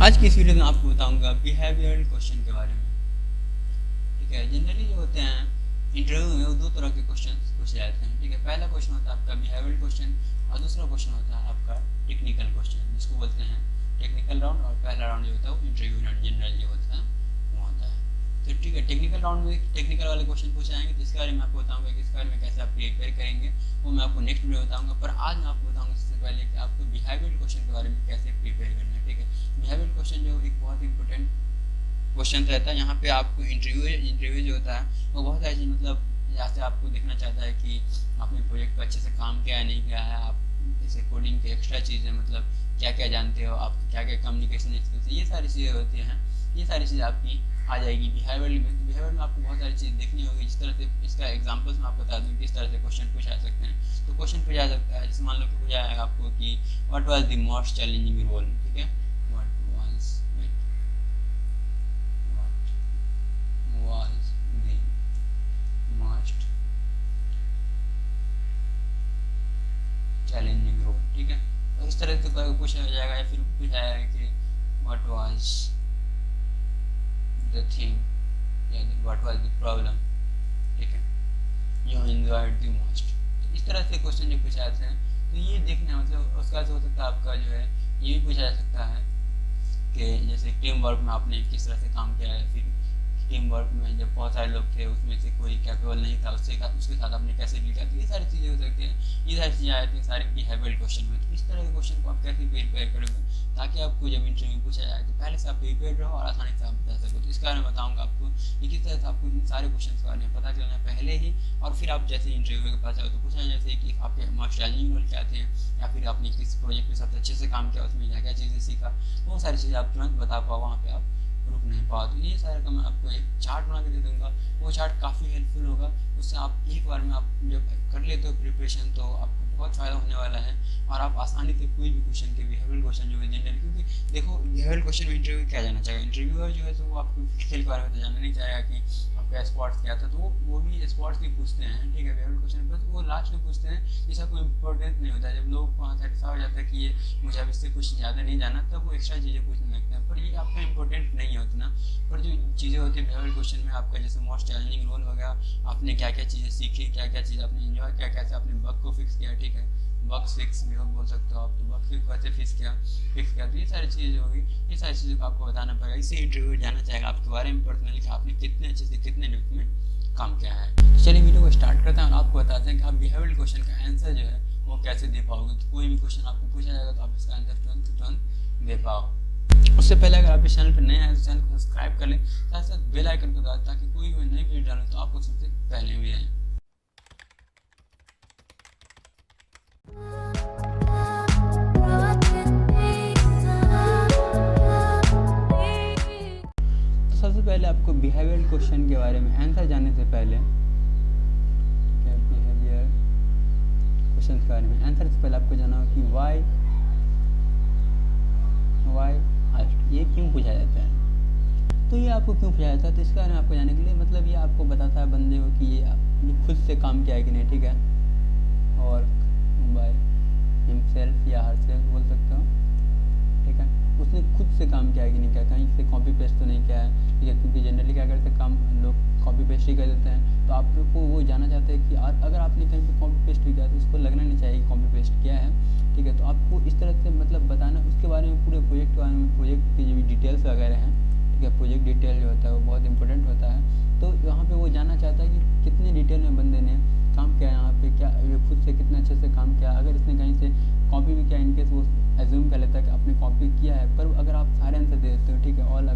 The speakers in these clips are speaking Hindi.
आज की इस वीडियो में आपको बताऊंगा बिहेवियरल क्वेश्चन के बारे में। ठीक है, जनरली जो होते हैं इंटरव्यू में वो दो तरह के क्वेश्चन पूछे जाते हैं। ठीक है, पहला क्वेश्चन होता है आपका बिहेवियरल क्वेश्चन और दूसरा क्वेश्चन होता है आपका टेक्निकल क्वेश्चन, जिसको बोलते हैं टेक्निकल राउंड। और पहला राउंड जो होता है वो इंटरव्यू राउंड जनरल जो होता है वो होता है। तो ठीक है, टेक्निकल राउंड में टेक्निकल वाले क्वेश्चन पूछे जाएंगे, तो इसके बारे में आपको बताऊंगा कि इसके बारे में कैसे आप प्रिपेयर करेंगे वो मैं आपको नेक्स्ट वीडियो बताऊंगा। पर आज मैं आपको बताऊंगा सबसे पहले कि आपको बिहेवियरल क्वेश्चन के बारे में कैसे प्रिपेयर करना है। ठीक है, बिहेवियरल क्वेश्चन जो एक बहुत इंपॉर्टेंट क्वेश्चन रहता है। यहाँ पे आपको इंटरव्यू जो होता है वो बहुत ऐसी मतलब यहाँ से आपको देखना चाहता है कि आपने प्रोजेक्ट पर अच्छे से काम किया है नहीं किया है, आप जैसे कोडिंग के एक्स्ट्रा चीज़ें मतलब क्या क्या जानते हो, आप क्या क्या कम्युनिकेशन स्किल्स, ये सारी चीज़ें होती हैं। ये सारी चीज़ें आपकी आ जाएगी बिहेवियर में। तो बिहेवियर में आपको बहुत सारी चीज़ देखनी होगी। जिस तरह से इसका एग्जांपल्स मैं आपको बता दूँ किस तरह से क्वेश्चन पूछा जा सकते हैं। तो क्वेश्चन पूछा जा सकता है, जैसे मान लो कि पूछा जाएगा आपको कि what was the most challenging role. ठीक है, what was the most challenging role. ठीक है, तो इस तरह से पूछा जाएगा। या फिर पूछा जाएगा कि व्हाट वाज द थिंग या व्हाट वाज द प्रॉब्लम। ठीक है, यू एंजॉयड द मोस्ट। तो इस तरह से क्वेश्चन जो पूछा जाते हैं तो ये देखना मतलब उसका हो सकता है आपका जो है ये भी पूछा जा सकता है कि जैसे टीम वर्क में आपने किस तरह से काम किया है। फिर टीम वर्क में जब बहुत सारे लोग थे उसमें से कोई कैपेबल नहीं था, उसके साथ आपने कैसे डील किया। तो ये सारी चीज़ें हो सकती हैं, ये सारी चीज़ें आती हैं सारी बिहेवियरल क्वेश्चन में। तो इस तरह के क्वेश्चन को आप कैसे प्रिपेयर करोगे ताकि आपको जब इंटरव्यू पूछा जाए तो पहले से आप प्रिपेयर रहो और आसानी से आप बता सको। तो इसके बारे में बताऊँगा आपको कि किस तरह से आपको इन सारे क्वेश्चन के बारे में पता चलना है पहले ही, और फिर आप जैसे इंटरव्यू के पास जाओ तो पूछना जैसे कि आपके मोस्ट चैलेंजिंग रोल क्या थे, या फिर आपने किस प्रोजेक्ट में सबसे अच्छे से काम किया, उसमें क्या क्या चीज़ें सीखा, वो सारी चीज़ें आप तुरंत बता पाओ, वहाँ पर आप रुक नहीं पाओ। तो ये सारा का मैं आपको एक चार्ट बना के दे दूंगा, वो चार्ट काफ़ी हेल्पफुल होगा। उससे आप एक बार में आप जब कर लेते हो प्रिपरेशन तो आपको बहुत फ़ायदा होने वाला है और आप आसानी से कोई भी क्वेश्चन के बिहेवियरल क्वेश्चन जो है जनरल, क्योंकि देखो बिहेवियरल क्वेश्चन में इंटरव्यू क्या जाना चाहेगा, इंटरव्यूअर जो है तो वो आपको खेल के बारे में तो जानना नहीं चाहेगा कि आपका स्पोर्ट्स क्या था, तो वो भी स्पोर्ट्स भी पूछते हैं। ठीक है, बिहेवियरल क्वेश्चन बस वो लास्ट में पूछते हैं, इसका कोई इंपॉर्टेंस नहीं होता है। जब लोग वहाँ सेटिस्फाई हो जाता है कि ये मुझे अब इससे कुछ ज़्यादा नहीं जाना, तब वो एक्स्ट्रा चीज़ें पूछने लगते हैं, पर ये आपका इंपॉर्टेंट नहीं है उतना। पर जो चीज़ें होती है बिहेवियरल क्वेश्चन में आपका जैसे मोस्ट चैलेंजिंग रोल हो गया, आपने क्या क्या चीज़ें सीखी, क्या क्या चीज़ आपने एंजॉय किया, कैसे आपने बग को फिक्स किया। ठीक है, बग्स फिक्स भी बोल सकते हो आप, तो बग फिक्स कैसे फिक्स किया। तो ये सारी चीज़ें होगी, ये सारी चीज़ों को आपको बताना पड़ेगा। इससे इंटरव्यू जाना चाहेगा आपके बारे में पर्सनली कि आपने कितने अच्छे से कितने डेप्थ में काम किया है। तो चलिए वीडियो को स्टार्ट करते हैं और आपको बताते हैं कि आप बिहेवियरल क्वेश्चन का आंसर जो है वो कैसे दे पाओगे। तो कोई भी क्वेश्चन आपको पूछा जाएगा तो आप इसका आंसर तुरंत दे पाओ। उससे पहले अगर आप इस चैनल पर नए हैं तो चैनल को सब्सक्राइब कर लें, साथ साथ बेल आइकन को दबा ताकि कोई भी नई वीडियो डालूं तो आपको सबसे पहले भी आए। तो सबसे पहले आपको बिहेवियरल क्वेश्चन के बारे में आंसर जानने से पहले बिहेवियर क्वेश्चन के बारे में आंसर से पहले आपको जानना हो कि वाई आस्क्ड, ये क्यों पूछा जाता है। तो ये आपको क्यों पूछा जाता है तो इसके बारे में आपको जानने के लिए मतलब ये आपको बताता है बंदे को कि ये खुद से काम किया है कि नहीं। ठीक है, और बाय हिमसेल्फ या हरसेल्फ बोल सकते हो। ठीक है, उसने खुद से काम किया है कि नहीं किया, कहीं से कॉपी पेस्ट तो नहीं किया है। ठीक है, क्योंकि जनरली क्या करते हैं काम लोग कॉपी पेस्ट ही कर देते हैं। तो आप लोग को वो जानना चाहते हैं कि अगर आपने कहीं पे कॉपी पेस्ट भी किया तो उसको लगना नहीं चाहिए कि कॉपी पेस्ट किया है। ठीक है, तो आपको इस तरह से मतलब बताना उसके बारे में, पूरे प्रोजेक्ट के बारे में, प्रोजेक्ट की जो भी डिटेल्स वगैरह हैं। ठीक है, प्रोजेक्ट डिटेल जो होता है वो बहुत इंपॉर्टेंट होता है। तो यहाँ पे वो जानना चाहता है कि कितने डिटेल में बंदे ने काम किया, यहाँ पे क्या ये खुद से कितने अच्छे से काम किया। अगर इसने कहीं से कॉपी भी किया, इनकेस वो एज्यूम कर लेता है कि आपने कॉपी किया है, पर अगर आप सारे आंसर दे देते हो। ठीक है, ऑल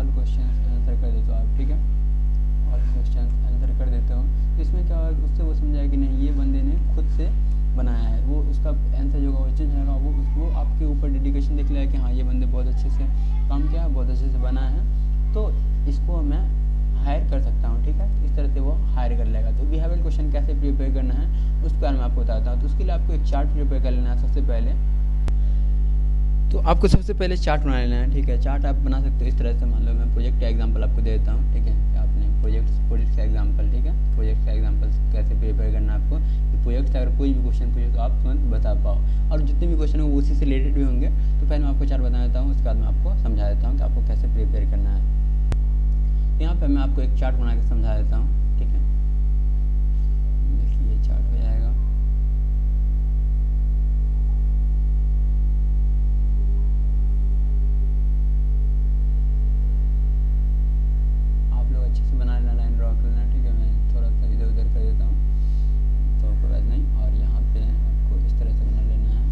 क्वेश्चन आंसर कर देते हो आप। ठीक है, ऑल क्वेश्चन आंसर कर देते हो तो इसमें क्या होगा, उससे वो समझाएगा कि नहीं ये बंदे ने खुद से बनाया है। वो उसका आंसर जो होगा वो चेंज होगा, वो आपके ऊपर डेडिकेशन दिख रहा है कि हाँ ये बंदे बहुत अच्छे से काम किया है, बहुत अच्छे से बनाया है, तो इसको मैं हायर कर सकता हूँ। ठीक है, इस तरह से वो हायर कर लेगा। तो बिहेवियरल क्वेश्चन कैसे प्रिपेयर करना है उसके बारे में आपको बताता हूँ। तो उसके लिए आपको एक चार्ट प्रिपेयर कर लेना है सबसे पहले। तो आपको सबसे पहले चार्ट बना लेना है। ठीक है, चार्ट आप बना सकते हो इस तरह से। मान लो मैं प्रोजेक्ट का एग्जांपल आपको दे देता हूँ। ठीक है, आपने प्रोजेक्ट का एग्जांपल। ठीक है, प्रोजेक्ट का एग्जांपल कैसे प्रिपेयर करना है आपको, कि प्रोजेक्ट से अगर कोई भी क्वेश्चन पूछे तो आप तुरंत बता पाओ, और जितने भी क्वेश्चन हो उसी से रिलेटेड भी होंगे। तो पहले मैं आपको चार्ट बता देता हूँ, उसके बाद मैं आपको समझा देता हूँ। देता हूँ कि आपको कैसे प्रिपेयर करना है। यहाँ पे मैं आपको एक चार्ट बना के समझा देता हूँ, ठीक है। देखिए ये चार्ट हो जाएगा। आप लोग अच्छे से बना लेना, लाइन ड्रॉ कर लेना, ठीक है। मैं थोड़ा सा इधर उधर कर देता हूँ तो कोई बात नहीं। और यहाँ पे आपको इस तरह से बना लेना है।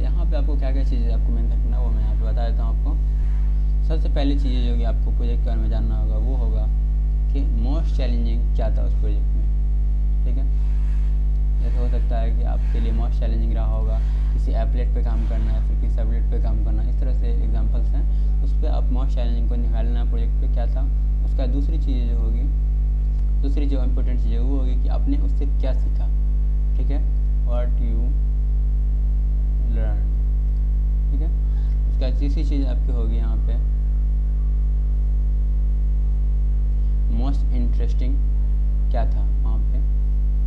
यहाँ पे आपको क्या क्या चीज़ें आपको मेंशन करना है वो मैं यहाँ पे बता देता हूँ आपको। सबसे पहली चीज़ जो कि आपको प्रोजेक्ट के बारे में जानना होगा वो होगा कि मोस्ट चैलेंजिंग क्या था उस प्रोजेक्ट में, ठीक है। जैसे हो सकता है कि आपके लिए मोस्ट चैलेंजिंग रहा होगा किसी एप्लेट पे काम करना है, फिर किसी एप्लेट पे काम करना, इस तरह से एग्जांपल्स हैं। उस पर आप मोस्ट चैलेंजिंग को निकालना प्रोजेक्ट पे क्या था। उसका दूसरी चीज़ जो होगी, दूसरी जो इम्पोर्टेंट चीज़ है वो होगी कि आपने उससे क्या सीखा, ठीक है। व्हाट यू लर्न, ठीक है। उसका तीसरी चीज़ आपकी होगी यहाँ पे मोस्ट इंटरेस्टिंग क्या था वहाँ पे,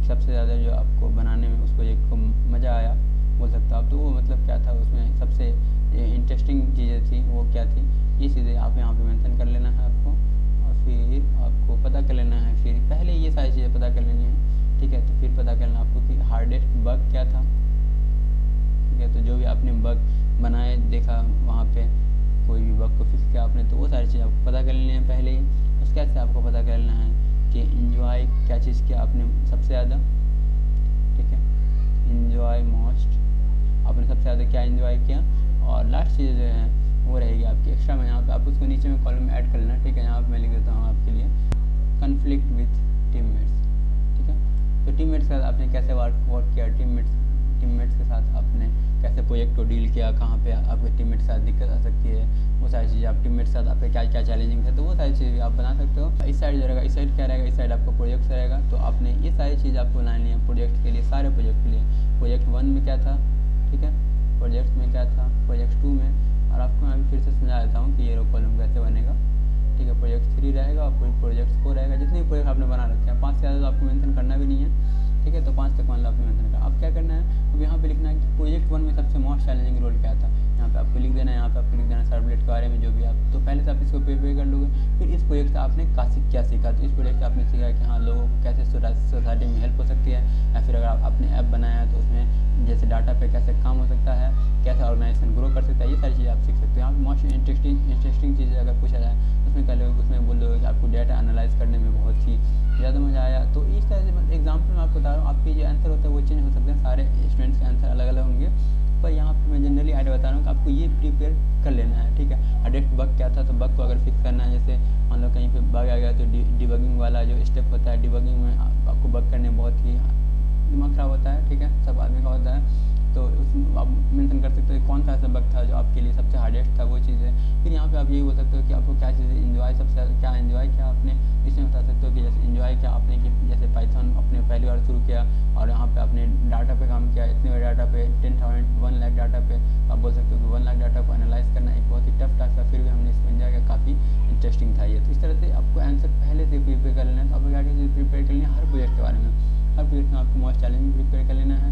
सबसे ज़्यादा जो आपको बनाने में उस प्रोजेक्ट को मज़ा आया बोल सकते हो आप, तो वो मतलब क्या था उसमें सबसे इंटरेस्टिंग चीज़ें थी वो क्या थी। ये चीज़ें आप यहाँ पे मेंशन कर लेना है आपको, और फिर आपको पता कर लेना है। फिर पहले ये सारी चीज़ें पता कर लेनी है, ठीक है। तो फिर पता करना आपको कि हार्डेस्ट बग क्या था, ठीक है। तो जो भी आपने बग बनाए देखा वहाँ पे, कोई भी बग को फिक्स किया आपने, तो वो सारी चीज़ आपको पता कर लेनी है पहले ही। उसके बाद से आपको पता कर लेना है कि इन्जॉय क्या चीज़ किया आपने सबसे ज़्यादा, ठीक है। इन्जॉय मोस्ट, आपने सबसे ज़्यादा क्या इन्जॉय किया। और लास्ट चीज़ जो है वो रहेगी आपकी एक्स्ट्रा में, यहाँ पे आप उसको नीचे में कॉलम में ऐड कर लेना, ठीक है। यहाँ पे मैं लिख देता हूँ आपके लिए कन्फ्लिक्ट विथ टीममेट्स, ठीक है। तो टीममेट्स के साथ आपने कैसे वर्क किया, टीममेट्स के साथ आपने कैसे प्रोजेक्ट को डील किया, कहाँ पे आपके टीममेट के साथ दिक्कत आ सकती है, वो सारी चीज़ें आप टीममेट के साथ आपके क्या क्या चैलेंजिंग है, तो वो सारी चीज़ें आप बना सकते हो। इस साइड जो रहेगा, इस साइड क्या रहेगा, इस साइड आपका प्रोजेक्ट रहेगा। तो आपने ये सारी चीज़ आपको बनानी है प्रोजेक्ट के लिए, सारे प्रोजेक्ट के लिए। प्रोजेक्ट 1 में क्या था, ठीक है, प्रोजेक्ट में क्या था, प्रोजेक्ट 2 में। और आपको मैं अभी फिर से समझा देता हूँ कि ये रो कॉलम कैसे बनेगा, ठीक है। प्रोजेक्ट 3 रहेगा और प्रोजेक्ट 4 रहेगा। जितने भी प्रोजेक्ट आपने बना रखे हैं, 5 से ज़्यादा तो आपको मेंशन करना भी नहीं है, ठीक है। तो 5 तक मान लो आपने मेंशन करा। अब क्या करना है, अब यहाँ पे लिखना है कि प्रोजेक्ट 1 में सबसे मोस्ट चैलेंजिंग रोल क्या था। यहाँ पे आपको लिख देना है, यहाँ पे आपको लिख देना है सर्वलेट के बारे में जो भी आप, तो पहले से आप इसको प्रिपेयर कर लोगे। फिर इस प्रोजेक्ट से आपने क्या सीखा, तो इस प्रोजेक्ट से आपने सीखा कि हाँ लोगों को कैसे सोसाइटी में हेल्प हो सकती है, या फिर अगर आपने ऐप बनाया है तो उसमें जैसे डाटा पे कैसे काम हो सकता है, कैसे ऑर्गेनाइजेशन ग्रो कर सकता है, ये सारी चीज़ें आप सीख सकते हो। यहाँ पे मोस्ट इंटरेस्टिंग चीज़ें अगर पूछा जाए उसमें क्या लोग उसमें बोल दोगे कि आपको डाटा एनालाइज करने में बहुत ही ज़्यादा मज़ा आया। तो इस तरह से एग्जाम्पल में आपको बता रहा हूँ, आपके जो आंसर होता है वो चेंज हो सकते हैं, सारे स्टूडेंट्स के आंसर अलग अलग होंगे। पर यहाँ पे मैं जनरली आइडिया बता रहा हूँ कि आपको ये प्रिपेयर कर लेना है, ठीक है। हार्डेस्ट बग क्या था, तो बग को अगर फिक्स करना है, जैसे मान लो कहीं पे बग आ गया तो डिबगिंग वाला जो स्टेप होता है, डिबगिंग में आपको बग करने में बहुत ही दिमाग ख़राब होता है, ठीक है, सब आदमी का होता है। तो उसमें आप मेंशन कर सकते हो कौन सा ऐसा बग था जो आपके लिए सबसे हार्डेस्ट था, वो चीज़ है। फिर यहाँ पे आप यही बोल सकते हो कि आपको क्या चीज़ें इन्जॉय सबसे ज़्यादा क्या इन्जॉय किया आपने, इसमें बता सकते हो कि जैसे इन्जॉय किया आपने कि जैसे पाइथन आपने पहली बार शुरू किया और यहाँ पे आपने डाटा पे काम किया, इतने बड़े डाटा पे 1 लाख डाटा पे, आप बोल सकते हो कि 1 लाख डाटा को एनालाइज करना एक बहुत ही टफ टास्क था, फिर भी हमने इसको एंजॉय किया, काफ़ी इंटरेस्टिंग था ये। तो इस तरह से आपको आंसर पहले से प्रिपेयर कर लेना है। तो आपको क्या चीज़ प्रिपेयर कर लेना है हर प्रोजेक्ट के बारे में, हर प्रोजेक्ट में आपको मोस्ट चैलेंजिंग प्रिपेयर कर लेना है,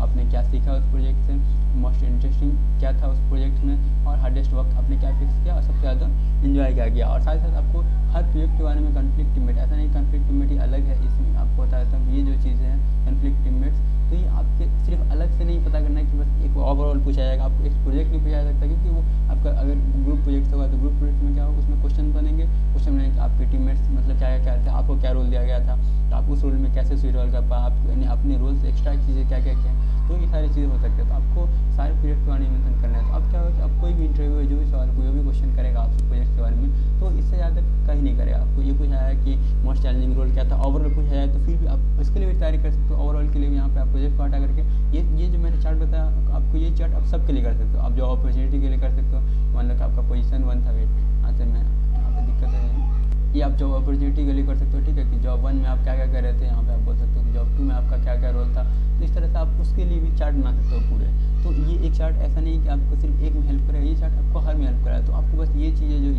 आपने क्या सीखा उस प्रोजेक्ट से, मोस्ट इंटरेस्टिंग क्या था उस प्रोजेक्ट में, और हार्डेस्ट वक्त आपने क्या फिक्स किया और सबसे ज़्यादा इन्जॉय क्या किया। और साथ ही साथ आपको हर प्रोजेक्ट के बारे में कन्फ्लिक्ट टीममेट, ऐसा नहीं कन्फ्लिक्ट टीममेट ही अलग है, इसमें आपको बताता हूँ ये जो चीज़ें हैं कन्फ्लिक्ट टीममेट्स, तो ये आपके सिर्फ अलग से नहीं पता करना है कि बस एक ओवरऑल पूछा जाएगा, आपको एक प्रोजेक्ट नहीं पूछा जा सकता, क्योंकि वो आपका अगर ग्रुप प्रोजेक्ट होगा तो ग्रुप प्रोजेक्ट में क्या होगा, उसमें क्वेश्चन बनेंगे, क्वेश्चन बनेंगे आपके टीममेट्स मतलब क्या क्या थे, आपको क्या रोल दिया गया था, तो आप उस रोल में कैसे स्विच रोल कर पाए, आप यानी अपने रोल से एक्स्ट्रा चीज़ें क्या क्या किया, तो ये सारी चीज़ें हो सकती है। तो आपको सारे प्रोजेक्ट के बारे में मेंशन करना है। तो अब क्या होगा कि अब कोई भी इंटरव्यू है, जो भी सवाल कोई भी क्वेश्चन करेगा आपसे प्रोजेक्ट के बारे में, तो इससे ज़्यादा कहीं नहीं करेगा। आपको ये पूछा है कि मोस्ट चैलेंजिंग रोल क्या था, ओवरऑल पूछा जाए तो फिर भी आप इसके लिए भी तैयारी कर सकते हो। ओवरऑल के लिए भी यहाँ पे आप प्रोजेक्ट को हटा करके ये जो मैंने चार्ट बताया आपको, ये चार्ट आप सबके लिए कर सकते हो। आप जॉब अपॉर्चुनिटी के लिए कर सकते हो, मान लो कि आपका पोजीशन 1 था, वेट यहाँ से मैं यहाँ पे दिक्कत है, ये आप जॉब अपॉर्चुनिटी के लिए कर सकते हो, ठीक है, कि जॉब 1 में आप क्या क्या कर रहे थे, यहाँ पे आप बोल सकते हो कि जॉब 2 में आपका क्या क्या रोल था। तो इस तरह से आप उसके लिए भी चार्ट बना सकते हो पूरे। तो ये एक चार्ट ऐसा नहीं कि आपको सिर्फ एक में हेल्प करेगा, ये चार्ट आपको हर में हेल्प करेगा। तो आपको बस ये चीज़ें जो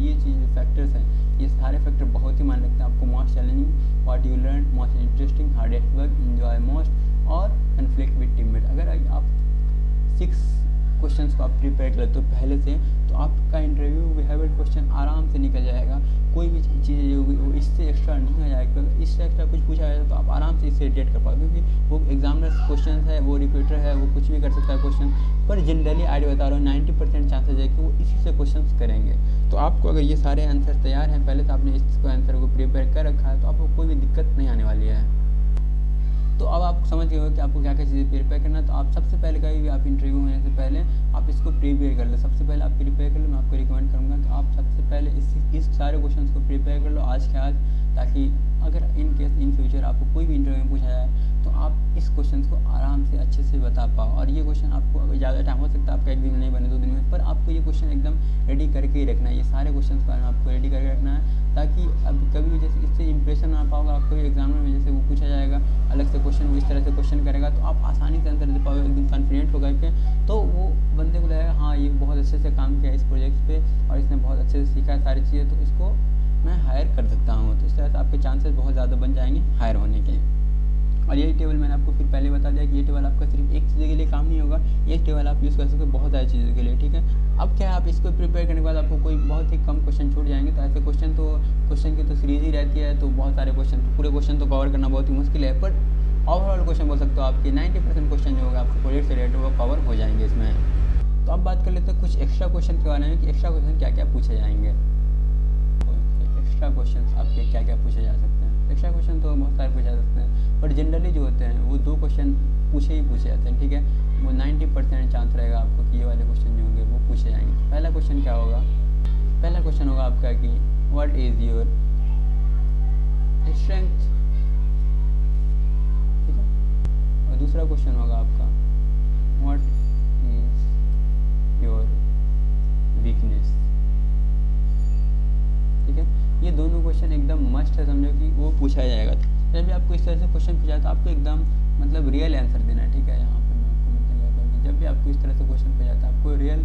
फैक्टर्स हैं ये सारे फैक्टर बहुत ही मान रखते हैं आपको। Most challenging, what you learn, most interesting, hardest work, enjoy most और कन्फ्लिक्ट विद टीममेट। अगर आप 6 क्वेश्चंस को आप प्रिपेयर कर लेते हो पहले से, तो आपका इंटरव्यू बिहेवियर क्वेश्चन आराम से निकल जाएगा। कोई भी चीज़ जो होगी वो इससे एक्स्ट्रा नहीं आ जाएगा। इससे एक्स्ट्रा कुछ पूछा जाए तो आप आराम से इससे रिलेट कर पाओगे, क्योंकि वो एग्जामिनर क्वेश्चन है, वो रिपीटर है, वो कुछ भी कर सकता है क्वेश्चन। पर जनरली आइडिया बता रहा हूँ 90% चांसेस है कि वो इसी से क्वेश्चन करेंगे। तो आपको अगर ये सारे आंसर तैयार हैं, पहले तो आपने इसको आंसर को प्रिपेयर कर रखा है, तो आपको कोई भी दिक्कत नहीं आने वाली है। तो अब आप समझ गए हो कि आपको क्या क्या चीज़ें प्रिपेयर करना है। तो आप सबसे पहले कहीं भी आप इंटरव्यू होने से पहले आप इसको प्रिपेयर कर लो। सबसे पहले आप प्रिपेयर कर लो, मैं आपको रिकमेंड करूँगा कि आप सबसे पहले इस सारे क्वेश्चंस को प्रिपेयर कर लो आज के आज, ताकि अगर इन केस इन फ्यूचर आपको कोई भी इंटरव्यू में पूछा जाए तो आप इस क्वेश्चन को आराम से अच्छे से बता पाओ। और ये क्वेश्चन आपको अगर ज़्यादा टाइम हो सकता है आपका 1 दिन में नहीं बने 2 दिन में, पर आपको ये क्वेश्चन एकदम रेडी करके ही रखना है। ये सारे क्वेश्चन को आपको रेडी करके रखना है, ताकि अब कभी भी जैसे इससे इंप्रेशन ना पाओगे, आपको एग्जाम में जैसे वो पूछा जाएगा अलग से क्वेश्चन, वो इस तरह से क्वेश्चन करेगा तो आप आसानी से आंसर दे पाओगे, एकदम कॉन्फिडेंट होकर के। तो वो बंदे को लगेगा हाँ ये बहुत अच्छे से काम किया इस प्रोजेक्ट पे और इसने बहुत अच्छे से सीखा है सारी चीज़ें, तो इसको मैं हायर कर सकता हूँ। तो इस तरह से आपके चांसेस बहुत ज़्यादा बन जाएंगे हायर होने के। और यही टेबल मैंने आपको फिर पहले बता दिया कि ये टेबल आपका सिर्फ एक चीज़ के लिए काम नहीं होगा, ये टेबल आप यूज़ कर सकते हो बहुत सारी चीज़ों के लिए, ठीक है। अब क्या है, आप इसको प्रिपेयर करने के बाद आपको कोई बहुत ही कम क्वेश्चन छूट जाएंगे, तो ऐसे क्वेश्चन की तो सीरीज ही रहती है, तो बहुत सारे क्वेश्चन, तो पूरे क्वेश्चन तो कवर करना बहुत ही मुश्किल है, पर ओवरऑल क्वेश्चन बोल सकते हो आपके 90% क्वेश्चन जो होगा आपको प्रोजेक्ट से रिलेटेड वो कवर हो जाएंगे इसमें। तो अब बात कर लेते हैं कुछ एक्स्ट्रा क्वेश्चन के बारे में कि एक्स्ट्रा क्वेश्चन क्या क्या पूछे जाएंगे। एक्स्ट्रा क्वेश्चन आपके क्या क्या पूछे जा सकते हैं। एक्स्ट्रा क्वेश्चन तो बहुत सारे पूछे जा सकते हैं, पर जनरली जो होते हैं वो 2 क्वेश्चन पूछे जाते हैं, ठीक है। वो 90% चांस रहेगा आपको कि ये वाले क्वेश्चन जो होंगे वो पूछे जाएंगे। पहला क्वेश्चन क्या होगा, पहला क्वेश्चन होगा आपका कि व्हाट इज़ योर स्ट्रेंथ, ठीक है। और दूसरा क्वेश्चन होगा आपका व्हाट इज योर वीकनेस, ठीक है। ये दोनों क्वेश्चन एकदम मस्ट है, समझो कि वो पूछा जाएगा। जब भी आपको इस तरह से क्वेश्चन पूछा तो आपको एकदम मतलब रियल आंसर देना है, ठीक है। यहाँ पे मैं आपको मेंशन करता हूँ कि जब भी आपको इस तरह से क्वेश्चन पूछा जाता है आपको रियल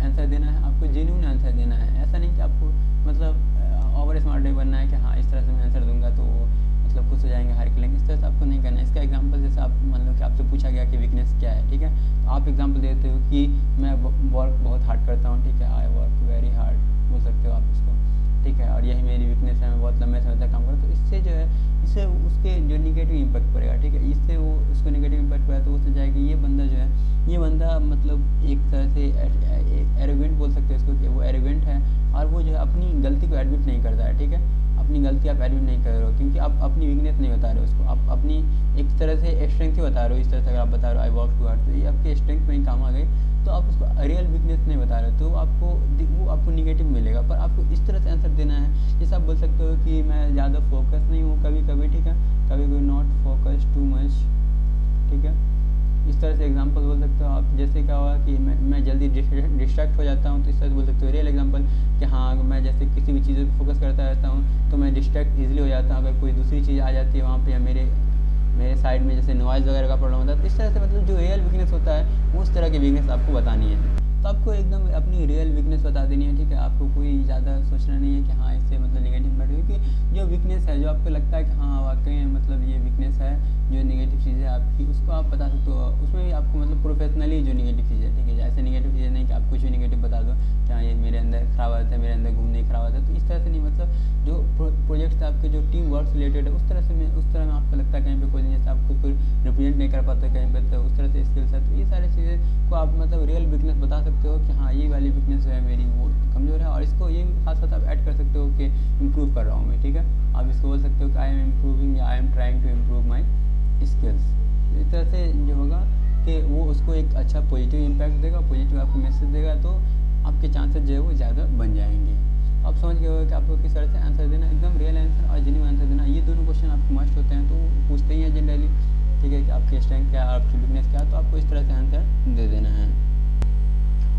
आंसर देना है, आपको जेन्युइन आंसर देना है। ऐसा नहीं कि आपको मतलब ओवर स्मार्ट नहीं बनना है कि हाँ इस तरह से मैं आंसर दूंगा तो मतलब खुश हो जाएंगे हार के लेंगे, इस तरह से आपको नहीं करना है। इसका एग्जांपल जैसे आप मान लो कि आपसे पूछा गया कि वीकनेस क्या है, ठीक है, तो आप एग्जांपल देते हो कि मैं वर्क बहुत हार्ड करता हूँ, ठीक है, आई वर्क वेरी हार्ड बोल सकते हो आप इसको, ठीक है, और यही मेरी वीकनेस है, मैं बहुत लंबे समय तक काम करता हूँ। तो इससे जो है इससे उसके जो निगेटिव इम्पैक्ट पड़ेगा, ठीक है, इससे वो उसको निगेटिव इम्पैक्ट पड़ेगा तो वो सोचेगा कि ये बंदा जो है ये बंदा मतलब एक तरह से एरोगेंट बोल सकते हैं इसको कि वो एरोगेंट है और वो जो है अपनी गलती को एडमिट नहीं करता है, ठीक है। अपनी गलती आप एडमिट नहीं कर रहे हो क्योंकि आप अपनी वीकनेस नहीं बता रहे हो उसको, आप अपनी एक तरह से स्ट्रेंथ ही बता रहे हो। इस तरह से अगर आप बता रहे हो आई वर्क टू हार्ड, तो ये आपके स्ट्रेंथ में ही काम आ गई, तो आप उसको रियल वीकनेस नहीं बता रहे हो, तो वो आपको निगेटिव मिलेगा। पर आपको इस तरह से आंसर देना है जैसे आप बोल सकते हो कि मैं ज़्यादा फोकस नहीं हूँ कभी कभी, ठीक है, कभी कभी नॉट फोकस टू मच, ठीक है। इस तरह से एग्जांपल बोल सकते हो आप। जैसे क्या हुआ कि मैं जल्दी डिस्ट्रैक्ट हो जाता हूँ, तो इस तरह से बोल सकते हो रियल एग्जांपल कि हाँ मैं जैसे किसी भी चीज़ पर फोकस करता रहता हूँ तो मैं डिस्ट्रैक्ट ईजिली हो जाता हूँ। अगर कोई दूसरी चीज़ आ जाती है वहाँ पे या मेरे साइड में जैसे नॉइज़ वगैरह का प्रॉब्लम होता है, तो इस तरह से मतलब जो रियल वीकनेस होता है उस तरह की वीकनेस आपको बतानी है। तो आपको एकदम अपनी रियल वीकनेस बता देनी है, ठीक है। आपको कोई ज़्यादा सोचना नहीं है कि हाँ इससे मतलब नेगेटिव इम्पैक्ट, क्योंकि जो वीकनेस है जो आपको लगता है कि हाँ वाकई में मतलब ये वीकनेस है, जो नेगेटिव चीज़ें आपकी उसको आप बता सकते हो। उसमें भी आपको मतलब प्रोफेशनली जो नेगेटिव चीज़ें, ठीक है, ऐसे नेगेटिव चीज़ें नहीं कि आप कुछ भी नेगेटिव बता दो कि हाँ ये मेरे अंदर खराब आदत है, मेरे अंदर घूमने की खराब आदत है, तो इस तरह से नहीं। मतलब जो प्रोजेक्ट्स आपके जो टीम वर्क रिलेटेड है उस तरह में आपको लगता है कहीं पे कोई नहीं, जैसे आप खुद को रिप्रेजेंट नहीं कर पाते कहीं पे, तो उस तरह से स्किल्स है, तो ये सारी चीज़ें को आप मतलब रियल वीकनेस बता सकते हो कि हाँ ये वाली वीकनेस जो है मेरी वो कमज़ोर है, और इसको ये साथ साथ आप ऐड कर सकते हो कि इम्प्रूव कर रहा हूँ मैं, ठीक है। आप इसको बोल सकते हो कि आई एम इम्प्रूविंग या I am trying to improve my skills. इस तरह से जो होगा कि वो उसको एक अच्छा पॉजिटिव इम्पैक्ट देगा, पॉजिटिव आपको मैसेज देगा, तो आपके चांसेस जो है वो ज़्यादा बन जाएंगे। आप समझ गए हो कि आपको किस तरह से आंसर देना, एकदम रियल आंसर और जेन्युइन आंसर देना। ये दोनों क्वेश्चन आपको मस्ट होते हैं, तो वो पूछते ही हैं जनरली, ठीक है, कि आपकी स्ट्रेंथ क्या है, आपकी वीकनेस क्या है, तो आपको इस तरह से आंसर दे देना है।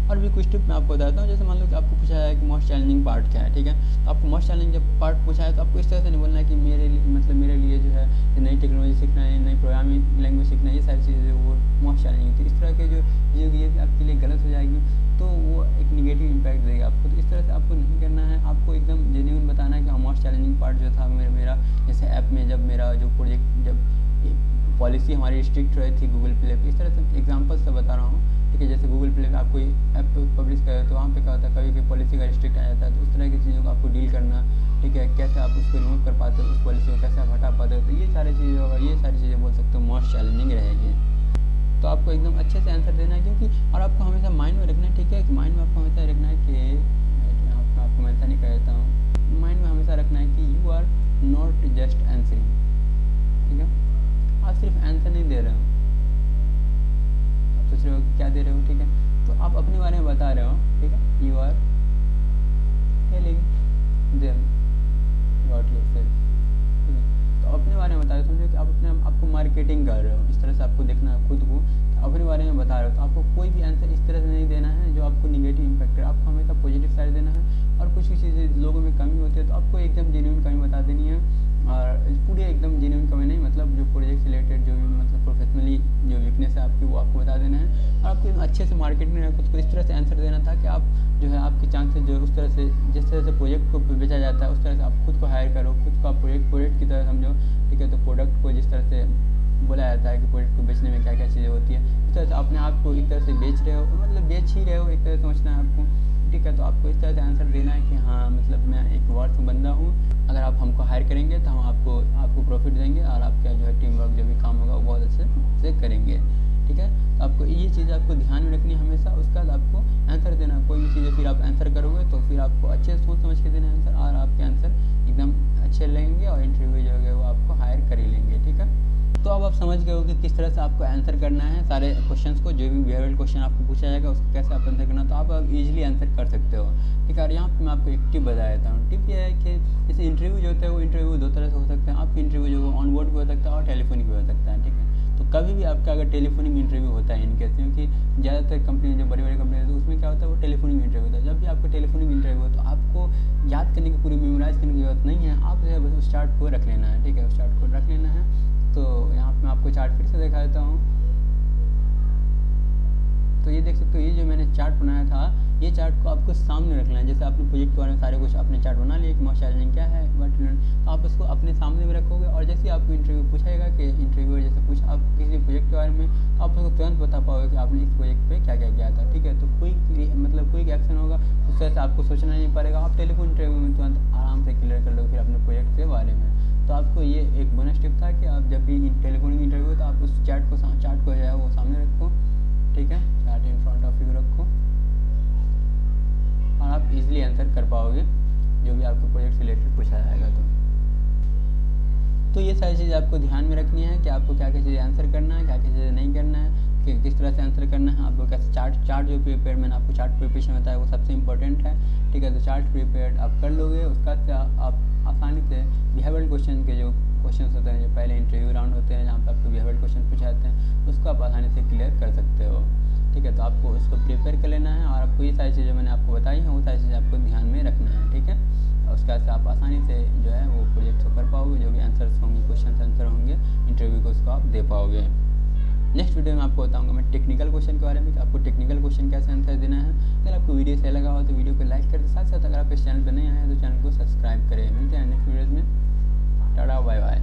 और भी कुछ टिप मैं आपको बताता हूँ। जैसे मान लो कि आपको पूछा है कि मोस्ट चैलेंजिंग पार्ट क्या है, ठीक है, तो आपको मोस्ट चैलेंजिंग जब पार्ट पूछा है तो आपको इस तरह से नहीं बोलना है कि मेरे लिए जो है नई टेक्नोलॉजी सीखना है, नई प्रोग्रामिंग लैंग्वेज सीखना है, ये सारी चीज़ें वो मोस्ट चैलेंजिंग थी। इस तरह के जो चीज़ों की ये आपके लिए गलत हो जाएगी तो वो एक निगेटिव इम्पैक्ट देगा आपको। तो इस तरह से आपको नहीं करना है, आपको एकदम जेन्युइन बताना है कि मोस्ट चैलेंजिंग पार्ट जो था मेरा जैसे ऐप में जब मेरा जो प्रोजेक्ट जब पॉलिसी हमारी स्ट्रिक्ट रही थी गूगल प्ले पे, इस तरह से एग्जांपल से बता रहा हूँ, ठीक है। जैसे गूगल प्ले पे आप कोई ऐप पब्लिश करें तो वहाँ पे क्या होता है, कभी कोई पॉलिसी का रिस्ट्रिक्ट आ जाता है, तो उस तरह की चीज़ों को आपको डील करना, ठीक है। कैसे आप उसको रिमूव कर पाते हो, उस पॉलिसी को कैसे आप हटा पाते हो, तो ये सारी चीज़ें बोल सकते हो मोस्ट चैलेंजिंग रहेगी। तो आपको एकदम अच्छे से आंसर देना है, क्योंकि और आपको हमेशा माइंड में रखना है, ठीक है। माइंड में आपको हमेशा रखना है कि आपको मैं ऐसा नहीं कह देता हूँ, माइंड में हमेशा रखना है कि you are not just answering, ठीक है। आप सिर्फ आंसर नहीं दे रहे हो, आप सोच रहे हो कि क्या दे रहे हो, ठीक है। तो आप अपने बारे में बता रहे हो, ठीक है। You are telling them about yourself, ठीक है। तो अपने बारे में बता रहे हो, समझो कि आप अपने आपको मार्केटिंग कर रहे हो, इस तरह से आपको देखना है खुद को, अपने बारे में बता रहे हो। तो आपको कोई भी आंसर इस तरह से नहीं देना है जो आपको निगेटिव इम्पैक्ट करे, आपको हमेशा पॉजिटिव साइड देना है। और कुछ भी चीज़ें लोगों में कमी होती है तो आपको एकदम जेन्युइन कमी बता देनी है, और पूरी एकदम जेन्युइन कमी नहीं, मतलब जो प्रोजेक्ट से रिलेटेड जो भी मतलब प्रोफेशनली जो वीकनेस है आपकी वो आपको बता देना है। और आपको अच्छे से मार्केटिंग में खुद को इस तरह से आंसर देना था कि आप जो है आपके चांसेस जो उस तरह से जिस तरह से प्रोजेक्ट को बेचा जाता है उस तरह से आप खुद को हायर करो, खुद को आप प्रोजेक्ट की तरह समझो, ठीक है। तो प्रोडक्ट को जिस तरह से बोला जाता है कि प्रोडक्ट को बेचने में क्या क्या चीज़ें होती है, इस तरह से अपने आप को एक तरह से बेच रहे हो, मतलब बेच ही रहे हो, एक तरह से समझना है आपको, ठीक है। तो आपको इस तरह से आंसर देना है कि हाँ मतलब मैं एक वर्थ बंदा हूँ, अगर आप हमको हायर करेंगे तो हम आपको प्रॉफिट देंगे और आपका जो है टीम वर्क जो भी काम होगा वो बहुत अच्छे से करेंगे, ठीक है। तो आपको ये चीज़ आपको ध्यान में रखनी है हमेशा। उसके बाद आपको आंसर देना, कोई भी चीज़ें फिर आप आंसर करोगे तो फिर आपको अच्छे से सोच समझ के देना आंसर, और आपके आंसर एकदम अच्छे लगेंगे और इंटरव्यू जो है वो आपको हायर कर ही लेंगे, ठीक है। तो अब आप समझ गए हो कि किस तरह से आपको आंसर करना है सारे क्वेश्चंस को, जो भी बिहेवियरल क्वेश्चन आपको पूछा जाएगा उसको कैसे आप आंसर करना, तो आप इजीली आंसर कर सकते हो, ठीक है। और यहाँ पे मैं आपको एक टिप बता देता हूँ। टिप ये है कि जैसे इंटरव्यू जो होता है वो इंटरव्यू दो तरह से हो सकते हैं। आपकी इंटरव्यू जो ऑन बोर्ड भी हो सकता है और टेलीफोनिक भी हो सकता है, ठीक है। तो कभी भी आपका अगर टेलीफोनिक इंटरव्यू होता है इनकेस, क्योंकि ज़्यादातर कंपनी जो बड़ी बड़ी कंपनी है तो उसमें क्या होता है वो टेलीफोनिक इंटरव्यू होता है। जब भी आपका टेलीफोनिक इंटरव्यू हो तो आपको याद करने की पूरी मेमोराइज करने की जरूरत नहीं है, आप जो है बस उस चार्ट को रख लेना है, ठीक है। उस चार्ट को रख लेना है। तो यहाँ पे मैं आपको चार्ट फिर से दिखा देता हूँ। तो ये देख सकते हो, ये जो मैंने चार्ट बनाया था ये चार्ट को आपको सामने रखना है। जैसे आपने प्रोजेक्ट के बारे में सारे कुछ आपने चार्ट बना लिया कि मोस्ट चैलेंजिंग क्या है, तो आप उसको अपने सामने में रखोगे, और जैसे आपको इंटरव्यू पूछेगा कि इंटरव्यूअर जैसे पूछा आप किसी प्रोजेक्ट के बारे में, तो आप उसको तुरंत बता पाओगे कि आपने इस प्रोजेक्ट पे क्या क्या किया था, ठीक है। तो कोई एक्शन होगा उस तरह से आपको सोचना नहीं पड़ेगा, आप टेलीफोन इंटरव्यू में तुरंत आराम से क्लियर कर लोगे फिर अपने प्रोजेक्ट के बारे में। तो आपको ये एक बोनस टिप था कि आप जब भी टेलीफोनिक इंटरव्यू हो तो आप उस चार्ट को जो है वो सामने रखो, ठीक है। Chart in front of you रखो और आप इजीली आंसर कर पाओगे जो भी आपके प्रोजेक्ट से रिलेटेड पूछा जाएगा। तो ये सारी चीज़ आपको ध्यान में रखनी है कि आपको क्या क्या चीज़ें आंसर करना है, क्या क्या चीज़ें नहीं करना है, कि किस तरह से आंसर करना है, आपको कैसे चार्ट जो प्रिपेयर मैंने आपको चार्ट प्रिपरेशन बताया वो सबसे इंपॉर्टेंट है, ठीक है। तो चार्ट प्रिपेयर आप कर लोगे, उसके बाद आप आसानी से बिहेवियरल क्वेश्चन के जो क्वेश्चन होते हैं जो पहले इंटरव्यू राउंड होते हैं जहाँ पे आपको बिहेवियरल क्वेश्चन पूछे जाते हैं उसको आप आसानी से क्लियर कर सकते हो, ठीक है। तो आपको उसको प्रिपेयर कर लेना है और आपको ये सारी चीज़ें मैंने आपको बताई हैं वो सारी चीज़ें आपको ध्यान में रखना है, ठीक है। और उसके बाद से आप आसानी से जो है वो प्रोजेक्ट को कर पाओगे, जो भी आंसर्स होंगे क्वेश्चन आंसर होंगे इंटरव्यू को उसको आप दे पाओगे। नेक्स्ट वीडियो में आपको बताऊंगा मैं टेक्निकल क्वेश्चन के बारे में कि आपको टेक्निकल क्वेश्चन कैसे आंसर देना है। अगर आपको वीडियो सही लगा हो तो वीडियो को लाइक कर दे, साथ साथ अगर आप इस चैनल पर नए आए हैं तो चैनल को सब्सक्राइब करें। मिलते हैं नेक्स्ट वीडियोज़ में, टाटा बाय बाय।